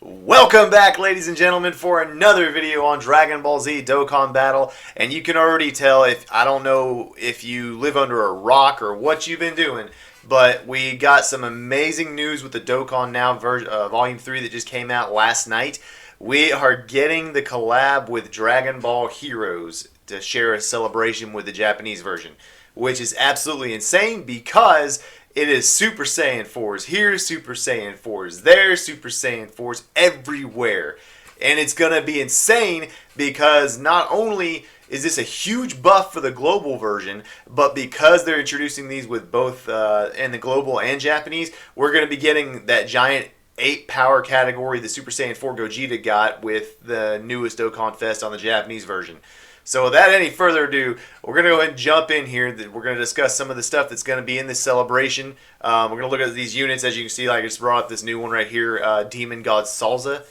Welcome back, ladies and gentlemen, for another video on Dragon Ball Z Dokkan Battle. And you can already tell, I don't know if you live under a rock or what you've been doing, but we got some amazing news with the Dokkan Now Volume 3 that just came out last night. We are getting the collab with Dragon Ball Heroes to share a celebration with the Japanese version, which is absolutely insane because it is Super Saiyan 4's. Here's Super Saiyan 4's. There's Super Saiyan 4's everywhere. And it's going to be insane because not only is this a huge buff for the global version, but because they're introducing these with both in the global and Japanese, we're going to be getting that giant 8 power category the Super Saiyan 4 Gogeta got with the newest Dokkan Fest on the Japanese version. So without any further ado, we're going to go ahead and jump in here. We're going to discuss some of the stuff that's going to be in this celebration. We're going to look at these units. As you can see, like I just brought up this new one right here, Demon God Salza,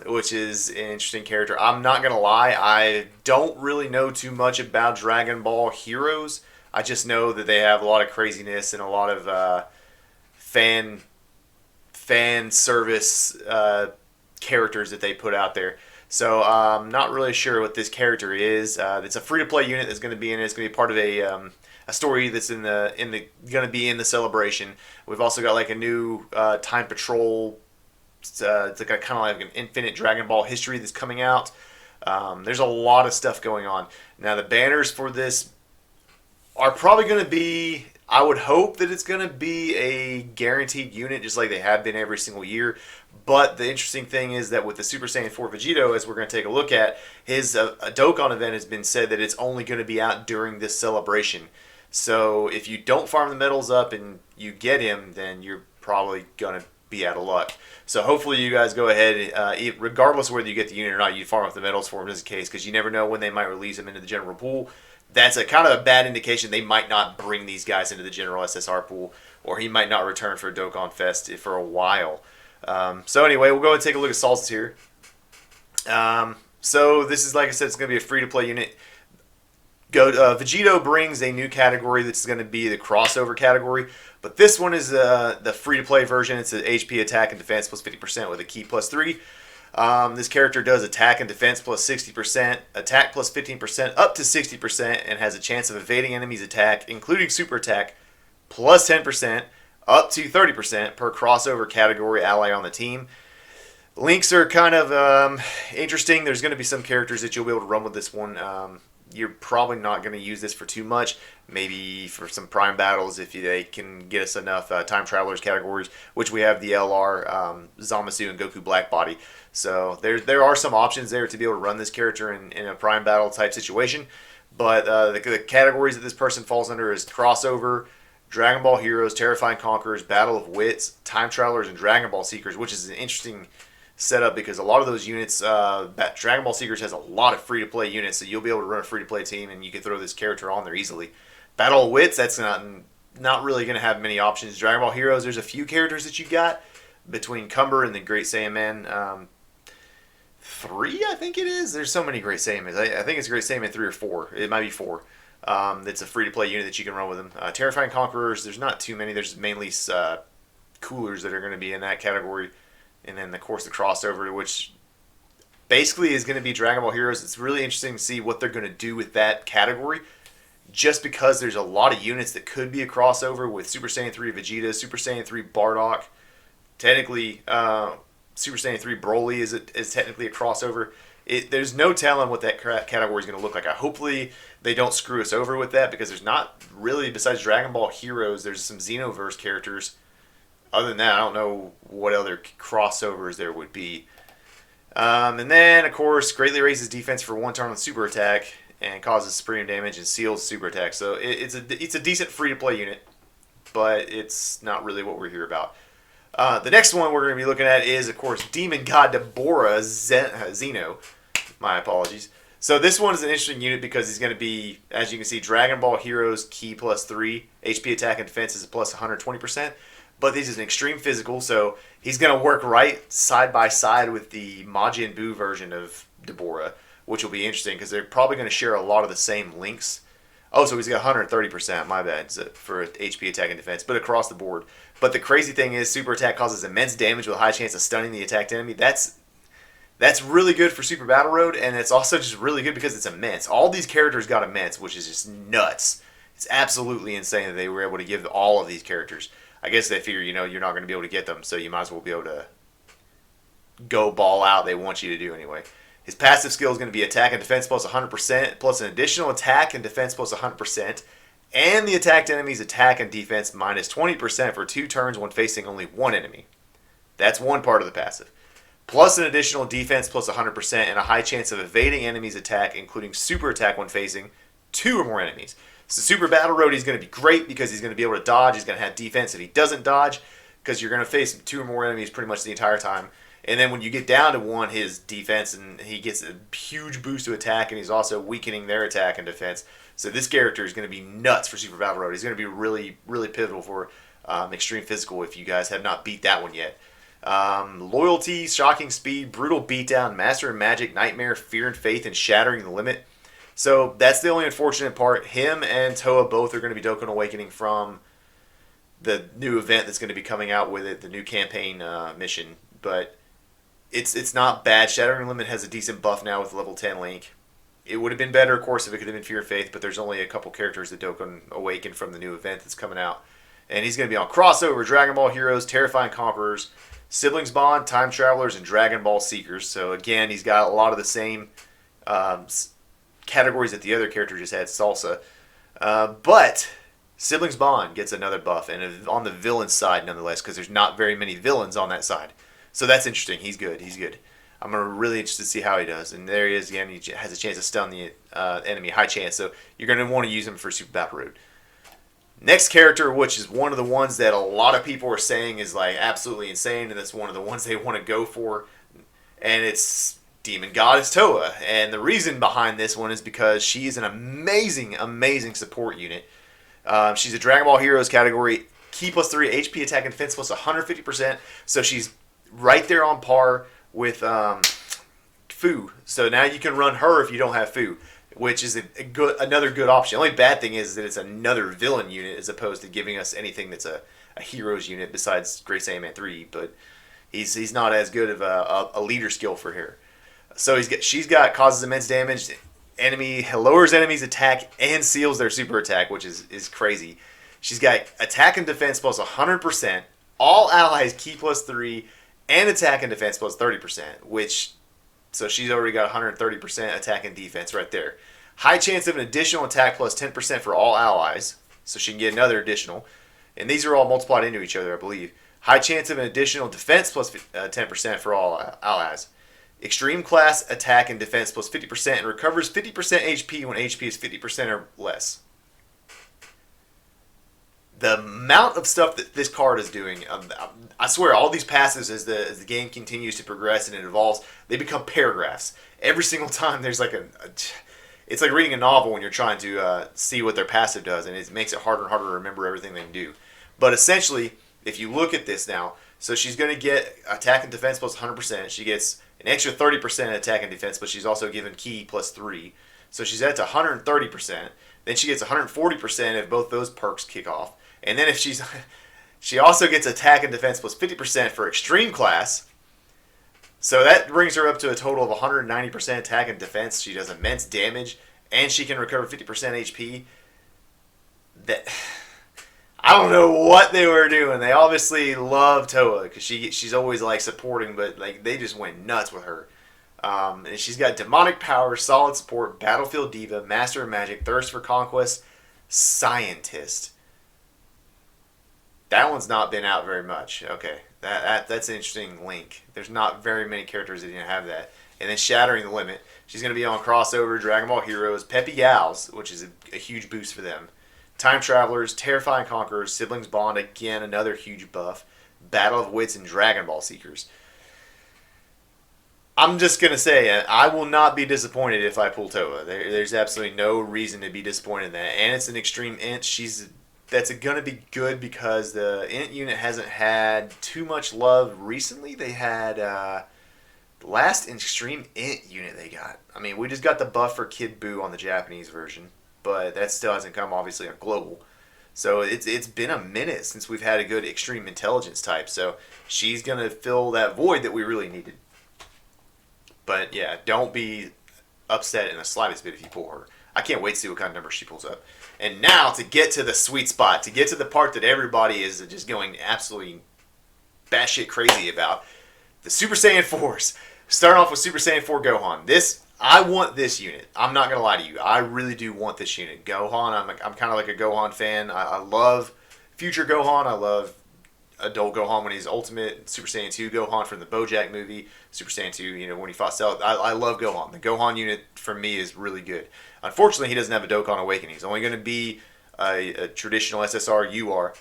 which is an interesting character. I'm not going to lie, I don't really know too much about Dragon Ball Heroes. I just know that they have a lot of craziness and a lot of fan service characters that they put out there. So I'm not really sure what this character is. It's a free-to-play unit that's going to be in it. It's going to be part of a story that's going to be in the celebration. We've also got like a new Time Patrol. It's like kind of like an Infinite Dragon Ball history that's coming out. There's a lot of stuff going on. Now the banners for this are probably going to be, I would hope that it's going to be a guaranteed unit just like they have been every single year. But the interesting thing is that with the Super Saiyan 4 Vegito, as we're going to take a look at, his Dokkan event has been said that it's only going to be out during this celebration. So if you don't farm the medals up and you get him, then you're probably going to be out of luck. So hopefully you guys go ahead, regardless of whether you get the unit or not, you farm up the medals for him in this case, because you never know when they might release him into the general pool. That's a kind of a bad indication they might not bring these guys into the general SSR pool, or he might not return for Dokkan Fest for a while. So anyway, we'll go ahead and take a look at Salsas here. So this is, like I said, it's going to be a free-to-play unit. Vegito brings a new category that's going to be the crossover category, but this one is the free-to-play version. It's an HP attack and defense plus 50% with a key plus 3. This character does attack and defense plus 60%, attack plus 15%, up to 60%, and has a chance of evading enemies' attack, including super attack, plus 10%, up to 30% per crossover category ally on the team. Links are kind of interesting. There's going to be some characters that you'll be able to run with this one. You're probably not going to use this for too much. Maybe for some prime battles if they can get us enough time travelers categories, which we have the LR, Zamasu, and Goku Blackbody. So there are some options there to be able to run this character in a prime battle type situation. But the categories that this person falls under is crossover, Dragon Ball Heroes, Terrifying Conquerors, Battle of Wits, Time Travelers, and Dragon Ball Seekers, which is an interesting setup because a lot of those units, Dragon Ball Seekers has a lot of free-to-play units, so you'll be able to run a free-to-play team and you can throw this character on there easily. Battle of Wits, that's not really going to have many options. Dragon Ball Heroes, there's a few characters that you got between Cumber and the Great Saiyan Man. 3, I think it is. There's so many Great Saiyans. I think it's Great Saiyan 3 or 4. It might be 4. It's a free-to-play unit that you can run with them. Terrifying Conquerors, there's not too many. There's mainly coolers that are going to be in that category. And then, of course, the crossover, which basically is going to be Dragon Ball Heroes. It's really interesting to see what they're going to do with that category, just because there's a lot of units that could be a crossover with Super Saiyan 3 Vegeta, Super Saiyan 3 Bardock. Technically, Super Saiyan 3 Broly is technically a crossover. There's no telling what that category is going to look like. Hopefully they don't screw us over with that because there's not really, besides Dragon Ball Heroes, there's some Xenoverse characters. Other than that, I don't know what other crossovers there would be. And then, of course, greatly raises defense for 1 turn on super attack and causes supreme damage and seals super attack. So it's a decent free-to-play unit, but it's not really what we're here about. The next one we're going to be looking at is, of course, Demon God Deborah Zeno. My apologies. So this one is an interesting unit because he's going to be, as you can see, Dragon Ball Heroes key plus 3, HP attack and defense is plus 120%. But this is an extreme physical, so he's going to work right side by side with the Majin Buu version of Deborah, which will be interesting because they're probably going to share a lot of the same links. Oh, so he's got 130%. My bad, for HP attack and defense, but across the board. But the crazy thing is, super attack causes immense damage with a high chance of stunning the attacked enemy. That's really good for Super Battle Road, and it's also just really good because it's immense. All these characters got immense, which is just nuts. It's absolutely insane that they were able to give all of these characters. I guess they figure, you're not going to be able to get them, so you might as well be able to go ball out. They want you to do anyway. His passive skill is going to be attack and defense plus 100%, plus an additional attack and defense plus 100%, and the attacked enemy's attack and defense minus 20% for 2 turns when facing only one enemy. That's one part of the passive. Plus an additional defense plus 100% and a high chance of evading enemies' attack, including super attack when facing 2 or more enemies. So Super Battle Road, he's going to be great because he's going to be able to dodge. He's going to have defense if he doesn't dodge, because you're going to face 2 or more enemies pretty much the entire time. And then when you get down to 1, his defense, and he gets a huge boost to attack, and he's also weakening their attack and defense. So this character is going to be nuts for Super Battle Road. He's going to be really, really pivotal for Extreme Physical if you guys have not beat that one yet. Loyalty, Shocking Speed, Brutal Beatdown, Master of Magic, Nightmare, Fear and Faith, and Shattering the Limit. So that's the only unfortunate part. Him and Toa both are going to be Dokkan Awakening from the new event that's going to be coming out with it, the new campaign mission. But it's not bad. Shattering Limit has a decent buff now with level 10 Link. It would have been better, of course, if it could have been Fear and Faith, but there's only a couple characters that Dokkan Awaken from the new event that's coming out. And he's going to be on Crossover, Dragon Ball Heroes, Terrifying Conquerors, Siblings Bond, Time Travelers, and Dragon Ball Seekers. So again, he's got a lot of the same categories that the other character just had, Salsa. But Siblings Bond gets another buff, and on the villain side nonetheless, because there's not very many villains on that side. So that's interesting. He's good. I'm really interested to see how he does. And there he is again. He has a chance to stun the enemy, high chance. So you're going to want to use him for Super Battle Road. Next character, which is one of the ones that a lot of people are saying is like absolutely insane, and that's one of the ones they want to go for, and it's Demon Goddess Toa. And the reason behind this one is because she is an amazing, amazing support unit. She's a Dragon Ball Heroes category, Ki plus 3, HP attack and defense plus 150%. So she's right there on par with Fu. So now you can run her if you don't have Fu, which is another good option. The only bad thing is that it's another villain unit as opposed to giving us anything that's a heroes unit besides Great Saiyaman 3. But he's not as good of a leader skill for her. So she's got causes immense damage. Enemy lowers enemies' attack and seals their super attack, which is crazy. She's got attack and defense plus 100%, all allies Ki plus 3, and attack and defense plus 30%, so she's already got 130% attack and defense right there. High chance of an additional attack plus 10% for all allies, so she can get another additional. And these are all multiplied into each other, I believe. High chance of an additional defense plus 10% for all allies. Extreme class attack and defense plus 50% and recovers 50% HP when HP is 50% or less. The amount of stuff that this card is doing, I swear, all these passes as the game continues to progress and it evolves, they become paragraphs. Every single time there's like it's like reading a novel when you're trying to see what their passive does, and it makes it harder and harder to remember everything they can do. But essentially, if you look at this now, so she's going to get attack and defense plus 100%. She gets an extra 30% attack and defense, but she's also given Ki plus 3. So she's at 130%. Then she gets 140% if both those perks kick off. And then if she also gets attack and defense plus 50% for extreme class. So that brings her up to a total of 190% attack and defense. She does immense damage, and she can recover 50% HP. I don't know what they were doing. They obviously love Toa because she's always like supporting, but like they just went nuts with her. And she's got demonic power, solid support, battlefield diva, master of magic, thirst for conquest, scientist. That one's not been out very much. Okay, that's an interesting link. There's not very many characters that didn't have that. And then Shattering the Limit. She's going to be on Crossover, Dragon Ball Heroes, Peppy Gals, which is a huge boost for them. Time Travelers, Terrifying Conquerors, Siblings Bond, again, another huge buff. Battle of Wits, and Dragon Ball Seekers. I'm just going to say, I will not be disappointed if I pull Toa. There's absolutely no reason to be disappointed in that. And it's an extreme int. That's going to be good because the int unit hasn't had too much love recently. They had the last extreme int unit they got. I mean, we just got the buff for Kid Buu on the Japanese version. but that still hasn't come obviously on Global. So it's been a minute since we've had a good extreme intelligence type. So she's gonna fill that void that we really needed. But yeah, don't be upset in the slightest bit if you pull her. I can't wait to see what kind of number she pulls up. And now to get to the sweet spot, to get to the part that everybody is just going absolutely batshit crazy about, the Super Saiyan 4's. Starting off with Super Saiyan 4 Gohan. I want this unit. I'm not going to lie to you. I really do want this unit. Gohan, I'm kind of like a Gohan fan. I love future Gohan. I love adult Gohan when he's ultimate. Super Saiyan 2 Gohan from the BoJack movie. Super Saiyan 2, when he fought Cell. I love Gohan. The Gohan unit, for me, is really good. Unfortunately, he doesn't have a Dokkan Awakening. He's only going to be a traditional SSR UR.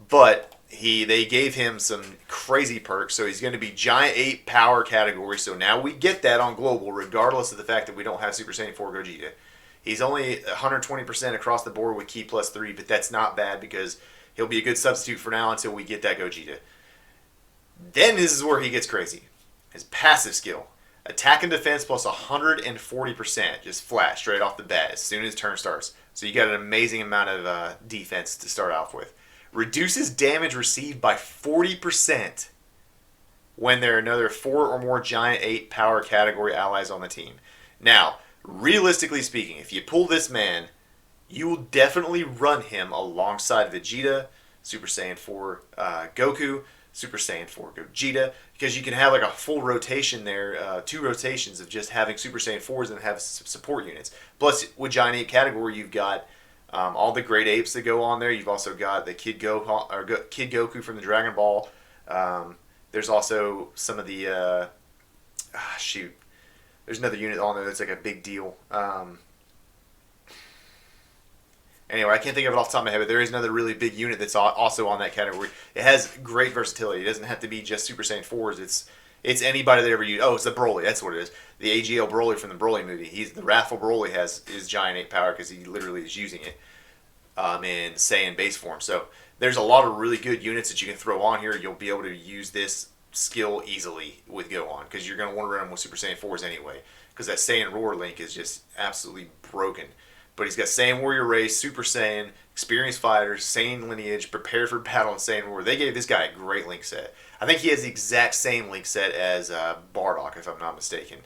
But they gave him some crazy perks, so he's going to be Giant 8 power category. So now we get that on Global, regardless of the fact that we don't have Super Saiyan 4 Gogeta. He's only 120% across the board with Ki plus 3, but that's not bad because he'll be a good substitute for now until we get that Gogeta. Then this is where he gets crazy. His passive skill. Attack and defense plus 140%, just flat, straight off the bat, as soon as turn starts. So you got an amazing amount of defense to start off with. Reduces damage received by 40% when there are another 4 or more Giant 8 power category allies on the team. Now, realistically speaking, if you pull this man, you will definitely run him alongside Vegeta, Super Saiyan 4 Goku, Super Saiyan 4 Gogeta, because you can have like a full rotation there, 2 rotations of just having Super Saiyan 4s and have support units. Plus, with Giant 8 category, you've got all the great apes that go on there. You've also got the Kid Goku from the Dragon Ball. There's also some of the there's another unit on there that's like a big deal. Anyway, I can't think of it off the top of my head, but there is another really big unit that's also on that category. It has great versatility. It doesn't have to be just Super Saiyan 4s. It's anybody that ever used. Oh, it's the Broly. That's what it is. The AGL Broly from the Broly movie. The Wrathful Broly has his Giant 8 power because he literally is using it in Saiyan base form. So there's a lot of really good units that you can throw on here. You'll be able to use this skill easily with Gohan because you're going to want to run him with Super Saiyan 4s anyway because that Saiyan Roar link is just absolutely broken. But he's got Saiyan Warrior Race, Super Saiyan, Experienced Fighters, Saiyan Lineage, Prepared for Battle, and Saiyan War. They gave this guy a great link set. I think he has the exact same link set as Bardock, if I'm not mistaken.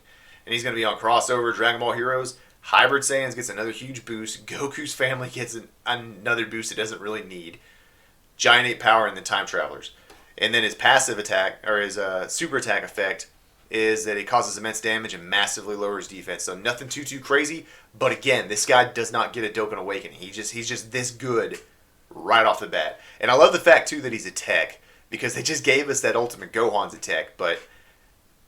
And he's going to be on Crossover, Dragon Ball Heroes. Hybrid Saiyans gets another huge boost. Goku's family gets another boost it doesn't really need. Giant 8 power and the Time Travelers. And then his passive attack, or his super attack effect, is that it causes immense damage and massively lowers defense. So nothing too crazy. But again, this guy does not get a Dokkan Awakening. He's just this good right off the bat. And I love the fact, too, that he's a tech. Because they just gave us that Ultimate Gohan's a tech. But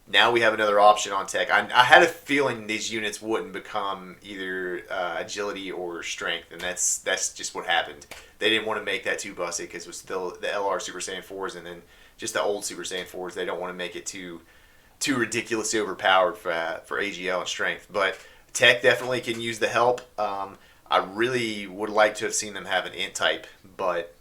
now we have another option on tech. I had a feeling these units wouldn't become either agility or strength. And that's just what happened. They didn't want to make that too busted because it was still the LR Super Saiyan 4s and then just the old Super Saiyan 4s. They don't want to make it too ridiculously overpowered for AGL and strength. But tech definitely can use the help. I really would like to have seen them have an int type, but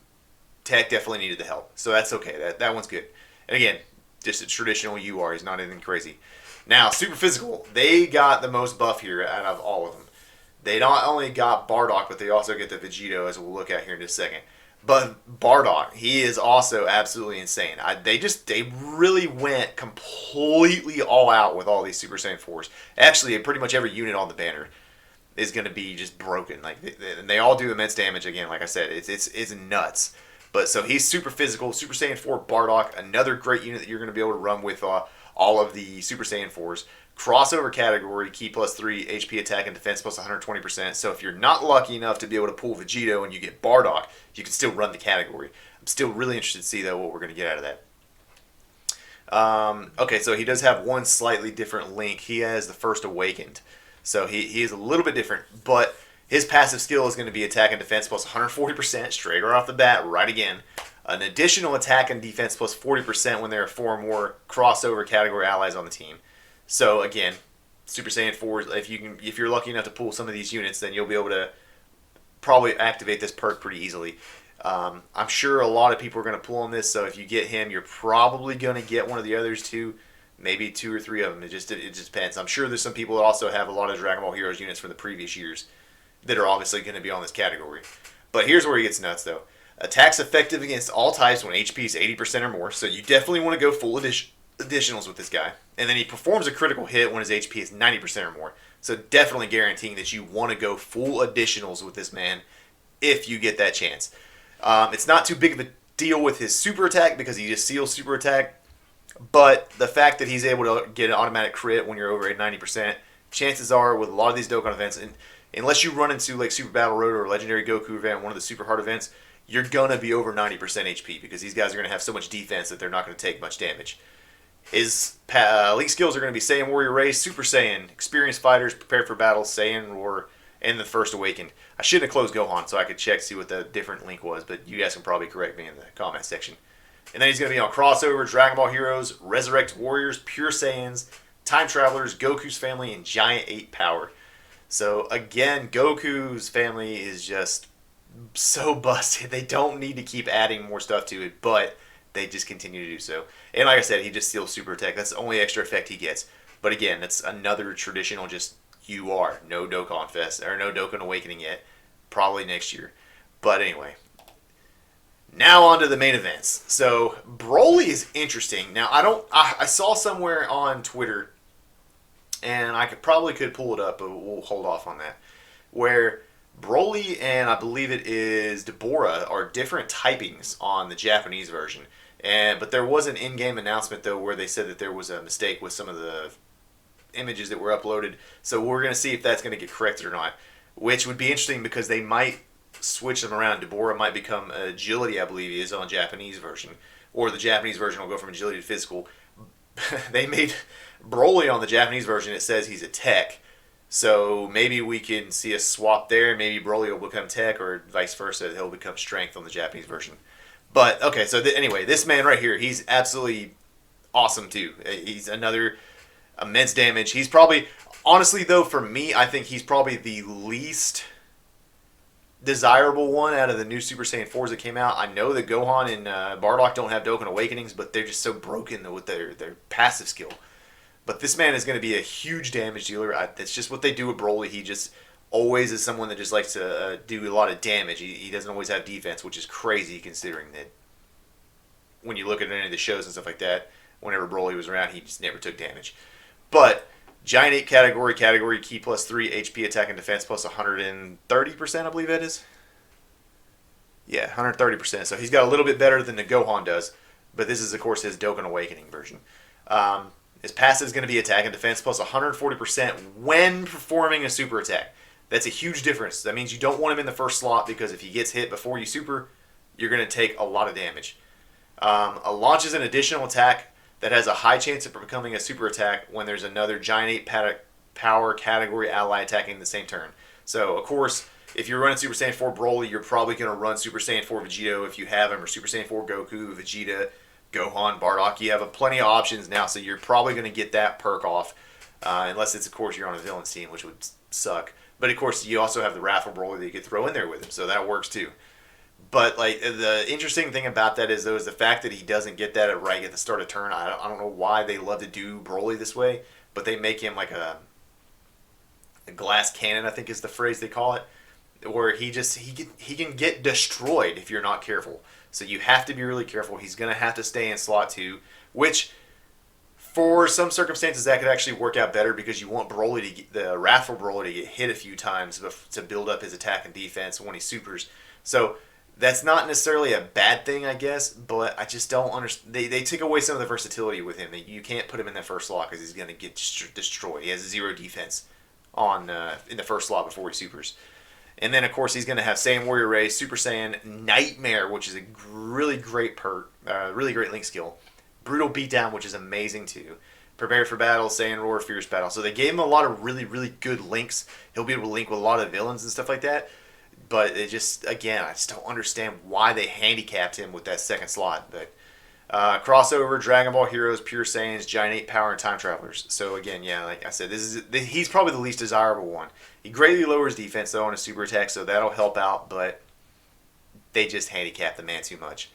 tech definitely needed the help. So that's okay. That one's good. And again, just a traditional UR. He's not anything crazy. Now, Super Physical. They got the most buff here out of all of them. They not only got Bardock, but they also get the Vegito, as we'll look at here in just a second. But Bardock, he is also absolutely insane. They really went completely all out with all these Super Saiyan 4s. Actually, pretty much every unit on the banner is going to be just broken. They all do immense damage again. Like I said, it's nuts. But so he's super physical. Super Saiyan 4 Bardock, another great unit that you're going to be able to run with all of the Super Saiyan 4s. Crossover category, Ki plus 3, HP attack and defense plus 120%. So if you're not lucky enough to be able to pull Vegito and you get Bardock, you can still run the category. I'm still really interested to see, though, what we're going to get out of that. Okay, so he does have one slightly different link. He has the First Awakened. So he is a little bit different, but his passive skill is going to be attack and defense plus 140%, straight right off the bat, right again. An additional attack and defense plus 40% when there are 4 or more crossover category allies on the team. So again, Super Saiyan 4s, if you're lucky enough to pull some of these units, then you'll be able to probably activate this perk pretty easily. I'm sure a lot of people are going to pull on this, so if you get him, you're probably going to get one of the others too. Maybe 2 or 3 of them. It just depends. I'm sure there's some people that also have a lot of Dragon Ball Heroes units from the previous years that are obviously going to be on this category. But here's where he gets nuts, though. Attacks effective against all types when HP is 80% or more, so you definitely want to go full additionals with this guy. And then he performs a critical hit when his HP is 90% or more, so definitely guaranteeing that you want to go full additionals with this man if you get that chance. It's not too big of a deal with his super attack because he just seals super attack, but the fact that he's able to get an automatic crit when you're over at 90%, chances are with a lot of these Dokkan events, and unless you run into like Super Battle Road or Legendary Goku event, one of the super hard events, you're going to be over 90% HP because these guys are going to have so much defense that they're not going to take much damage. His elite skills are going to be Saiyan Warrior Race, Super Saiyan, Experienced Fighters, Prepared for Battle, Saiyan Roar, and the First Awakened. I shouldn't have closed Gohan so I could check see what the different link was, but you guys can probably correct me in the comment section. And then he's going to be on Crossover, Dragon Ball Heroes, Resurrect Warriors, Pure Saiyans, Time Travelers, Goku's Family, and Giant 8 Power. So again, Goku's family is just so busted. They don't need to keep adding more stuff to it, but they just continue to do so. And like I said, he just steals super attack. That's the only extra effect he gets. But again, that's another traditional just no Dokkan Fest or no Dokkan Awakening yet. Probably next year. But anyway, now on to the main events. So Broly is interesting. Now I saw somewhere on Twitter, and I could pull it up, but we'll hold off on that, where Broly and I believe it is Deborah are different typings on the Japanese version. But there was an in-game announcement, though, where they said that there was a mistake with some of the images that were uploaded. So we're going to see if that's going to get corrected or not, which would be interesting because they might switch them around. Deborah might become Agility, I believe he is, on Japanese version. Or the Japanese version will go from Agility to Physical. They made Broly on the Japanese version, it says he's a Tech. So maybe we can see a swap there. Maybe Broly will become Tech, or vice versa. He'll become Strength on the Japanese version. But, okay, so anyway, this man right here, he's absolutely awesome, too. He's another immense damage. He's probably, honestly, though, for me, I think he's probably the least desirable one out of the new Super Saiyan 4's that came out. I know that Gohan and Bardock don't have Dokkan Awakenings, but they're just so broken with their passive skill. But this man is going to be a huge damage dealer. That's just what they do with Broly. He just always is someone that just likes to do a lot of damage. He doesn't always have defense, which is crazy considering that when you look at any of the shows and stuff like that, whenever Broly was around, he just never took damage. But Giant 8 category, key plus 3, HP, attack, and defense plus 130%, I believe it is. Yeah, 130%. So he's got a little bit better than the Gohan does. But this is, of course, his Dokkan Awakening version. His passive is going to be attack and defense plus 140% when performing a super attack. That's a huge difference. That means you don't want him in the first slot because if he gets hit before you super, you're going to take a lot of damage. Launches an additional attack that has a high chance of becoming a super attack when there's another Giant 8 Power category ally attacking the same turn. So, of course, if you're running Super Saiyan 4 Broly, you're probably going to run Super Saiyan 4 Vegito if you have him, or Super Saiyan 4 Goku, Vegeta, Gohan, Bardock. You have plenty of options now, so you're probably going to get that perk off, unless it's, of course, you're on a villain's team, which would suck. But, of course, you also have the Wrathful Broly that you could throw in there with him, so that works, too. But like the interesting thing about that is though is the fact that he doesn't get that right at the start of turn. I don't know why they love to do Broly this way, but they make him like a glass cannon, I think is the phrase they call it, where he can get destroyed if you're not careful. So you have to be really careful. He's gonna have to stay in slot 2, which for some circumstances that could actually work out better because you want the Wrathful Broly to get hit a few times to build up his attack and defense when he supers. So that's not necessarily a bad thing, I guess, but I just don't understand. They took away some of the versatility with him. You can't put him in that first slot because he's going to get destroyed. He has 0 defense in the first slot before he supers. And then, of course, he's going to have Saiyan Warrior Race, Super Saiyan, Nightmare, which is a really great perk, really great link skill. Brutal Beatdown, which is amazing too. Prepare for Battle, Saiyan Roar, Fierce Battle. So they gave him a lot of really, really good links. He'll be able to link with a lot of villains and stuff like that. But it just, again, I just don't understand why they handicapped him with that second slot. But crossover, Dragon Ball Heroes, Pure Saiyans, Giant 8 Power, and Time Travelers. So again, yeah, like I said, he's probably the least desirable one. He greatly lowers defense though on a super attack, so that'll help out. But they just handicap the man too much.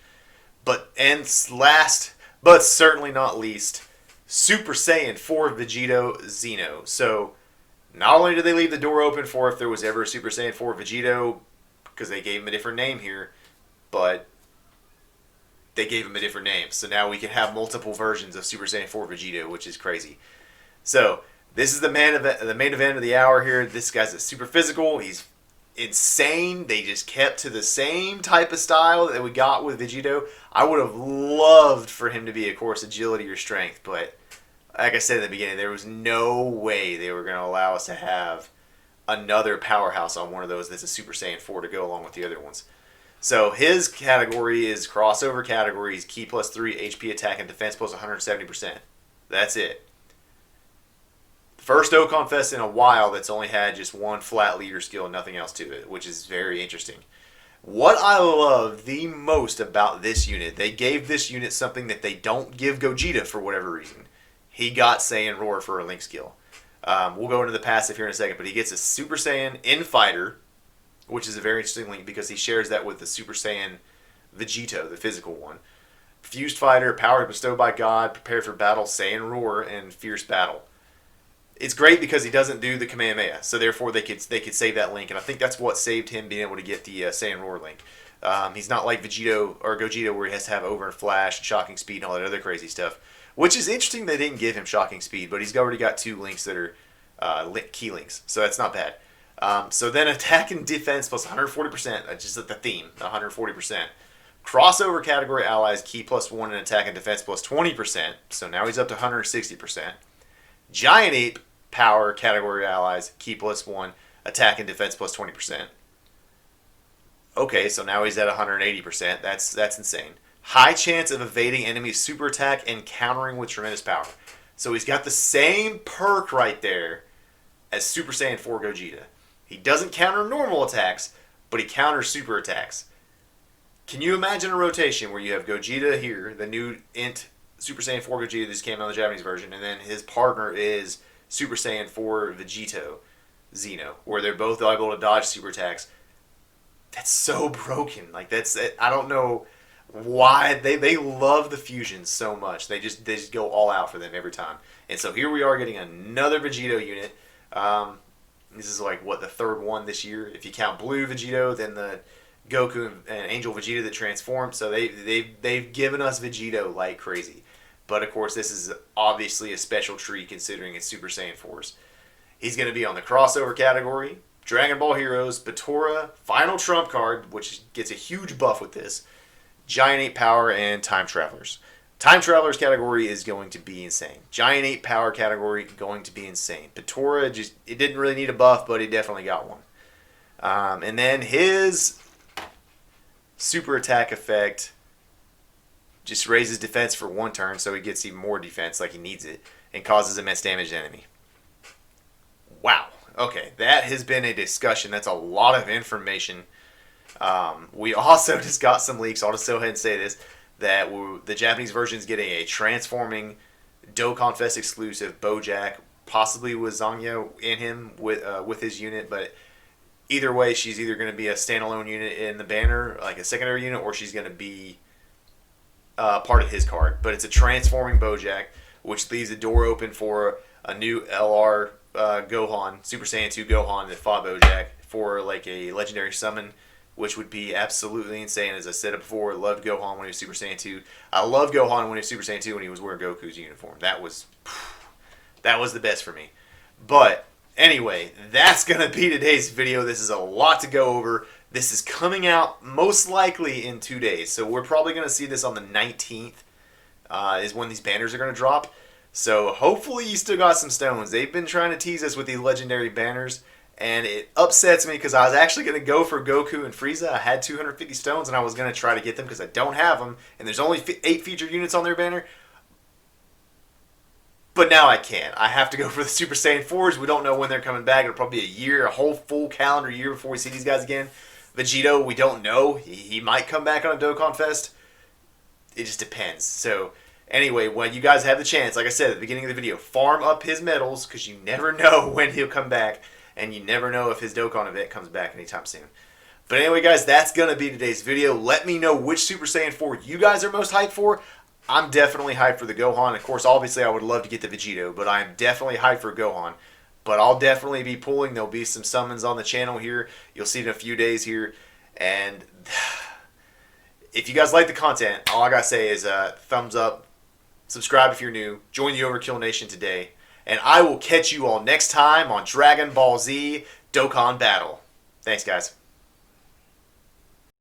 And last, but certainly not least, Super Saiyan 4 Vegito Xeno. So Not only did they leave the door open for if there was ever a Super Saiyan 4 Vegito, because they gave him a different name here, but they gave him a different name. So now we can have multiple versions of Super Saiyan 4 Vegito, which is crazy. So this is the main event of the hour here. This guy's a super physical. He's insane. They just kept to the same type of style that we got with Vegito. I would have loved for him to be, of course, agility or strength, but like I said in the beginning, there was no way they were going to allow us to have another powerhouse on one of those that's a Super Saiyan 4 to go along with the other ones. So his category is crossover categories, Ki +3, HP attack, and defense plus 170%. That's it. First Dokkan Fest in a while that's only had just one flat leader skill and nothing else to it, which is very interesting. What I love the most about this unit, they gave this unit something that they don't give Gogeta for whatever reason. He got Saiyan Roar for a link skill. We'll go into the passive here in a second, but he gets a Super Saiyan in Fighter, which is a very interesting link because he shares that with the Super Saiyan Vegito, the physical one. Fused Fighter, power bestowed by God, prepared for battle, Saiyan Roar, and Fierce Battle. It's great because he doesn't do the Kamehameha, so therefore they could save that link, and I think that's what saved him being able to get the Saiyan Roar link. He's not like Vegito or Gogeta where he has to have Over and Flash, and Shocking Speed, and all that other crazy stuff. Which is interesting they didn't give him Shocking Speed, but he's already got 2 links that are key links, so that's not bad. So then attack and defense plus 140%, just the theme, 140%. Crossover category allies, Ki +1 and attack and defense plus 20%, so now he's up to 160%. Giant Ape power category allies, Ki +1, attack and defense plus 20%. Okay, so now he's at 180%. That's insane. High chance of evading enemy super attack and countering with tremendous power. So he's got the same perk right there as Super Saiyan 4 Gogeta. He doesn't counter normal attacks, but he counters super attacks. Can you imagine a rotation where you have Gogeta here, the new Int Super Saiyan 4 Gogeta that just came out in the Japanese version, and then his partner is Super Saiyan 4 Vegito, Xeno, where they're both able to dodge super attacks? That's so broken. Like, I don't know why they love the fusions so much. They just go all out for them every time. And so here we are getting another Vegito unit. This is like what, the 3rd one this year. If you count Blue Vegito, then the Goku and Angel Vegeta that transformed. So they've given us Vegito like crazy. But of course, this is obviously a special treat considering it's Super Saiyan 4's. He's going to be on the crossover category, Dragon Ball Heroes, Batora, Final Trump card, which gets a huge buff with this, Giant Ape Power, and Time Travelers. Time Travelers category is going to be insane. Giant Ape Power category going to be insane. Batora, it didn't really need a buff, but he definitely got one. And then his super attack effect just raises defense for 1 turn, so he gets even more defense like he needs it, and causes immense damage to enemy. Wow. Okay, that has been a discussion. That's a lot of information. We also just got some leaks. I'll just go ahead and say this, that the Japanese version is getting a transforming Dokkan Fest exclusive Bojack, possibly with Zangya in him with his unit, but either way, she's either going to be a standalone unit in the banner, like a secondary unit, or she's going to be part of his card. But it's a transforming Bojack, which leaves the door open for a new LR Gohan, Super Saiyan 2 Gohan that fought Bojack for like a legendary summon, which would be absolutely insane. As I said before, I loved Gohan when he was Super Saiyan 2. I loved Gohan when he was Super Saiyan 2 when he was wearing Goku's uniform. That was the best for me. But anyway, that's going to be today's video. This is a lot to go over. This is coming out most likely in 2 days. So we're probably going to see this on the 19th is when these banners are going to drop. So hopefully you still got some stones. They've been trying to tease us with these legendary banners, and it upsets me because I was actually going to go for Goku and Frieza. I had 250 stones, and I was going to try to get them because I don't have them, and there's only 8 featured units on their banner. But now I can't. I have to go for the Super Saiyan 4's. We don't know when they're coming back. It'll probably be a year, a whole full calendar year before we see these guys again. Vegito, we don't know. He might come back on a Dokkan Fest. It just depends. So anyway, when you guys have the chance, like I said at the beginning of the video, farm up his medals because you never know when he'll come back, and you never know if his Dokkan event comes back anytime soon. But anyway, guys, that's going to be today's video. Let me know which Super Saiyan 4 you guys are most hyped for. I'm definitely hyped for the Gohan. Of course, obviously, I would love to get the Vegito, but I'm definitely hyped for Gohan. but I'll definitely be pulling. There'll be some summons on the channel here. You'll see it in a few days here. And if you guys like the content, all I gotta say is thumbs up, subscribe if you're new, join the Overkill Nation today, and I will catch you all next time on Dragon Ball Z Dokkan Battle. Thanks, guys.